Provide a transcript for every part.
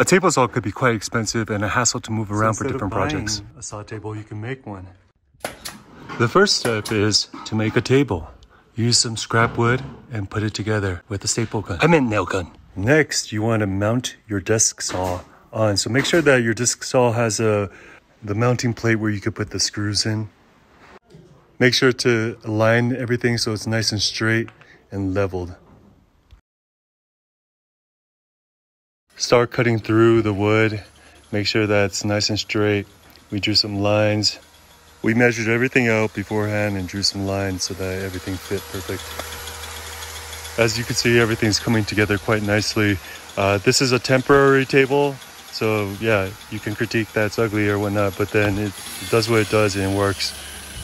A table saw could be quite expensive and a hassle to move around for different projects. A saw table, you can make one. The first step is to make a table. Use some scrap wood and put it together with a staple gun. I meant nail gun. Next, you want to mount your desk saw on. So make sure that your desk saw has the mounting plate where you could put the screws in. Make sure to align everything so it's nice and straight and leveled. Start cutting through the wood. Make sure that it's nice and straight. We drew some lines. We measured everything out beforehand and drew some lines so that everything fit perfect. As you can see, everything's coming together quite nicely. This is a temporary table, so yeah, you can critique that it's ugly or whatnot, but then it does what it does and it works.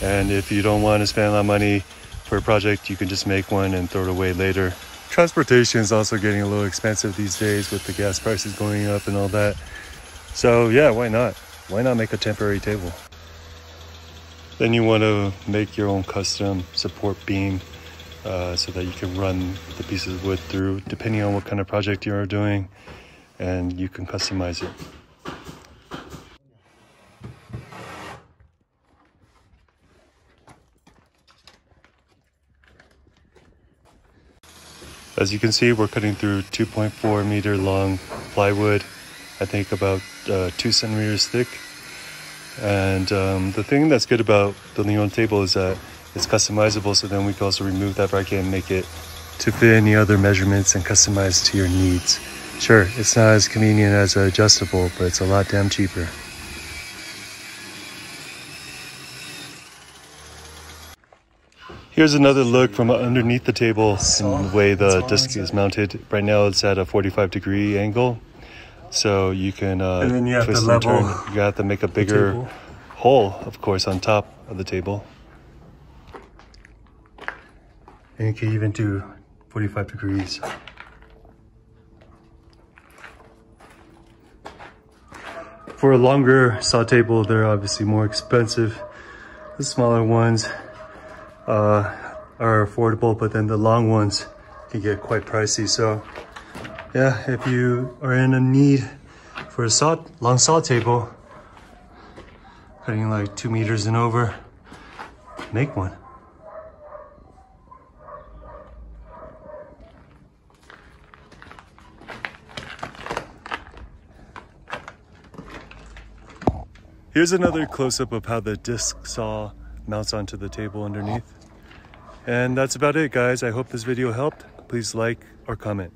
And if you don't want to spend a lot of money for a project, you can just make one and throw it away later. Transportation is also getting a little expensive these days with the gas prices going up and all that. So yeah, why not? Why not make a temporary table? Then you want to make your own custom support beam so that you can run the pieces of wood through depending on what kind of project you're doing, and you can customize it. As you can see, we're cutting through 2.4 meter long plywood, I think about 2 centimeters thick. And the thing that's good about building your own table is that it's customizable, so then we can also remove that bracket and make it to fit any other measurements and customize to your needs. Sure, it's not as convenient as an adjustable, but it's a lot damn cheaper. Here's another look from underneath the table and the way the disc is mounted. Right now it's at a 45-degree angle. So you can and then you have twist to level and turn. You have to make a bigger hole, of course, on top of the table. And you can even do 45 degrees. For a longer saw table, they're obviously more expensive. The smaller ones are affordable, but then the long ones can get quite pricey. So yeah, if you are in a need for a long saw table, cutting like 2 meters and over, make one. Here's another close-up of how the disc saw mounts onto the table underneath. And that's about it, guys. I hope this video helped. Please like or comment.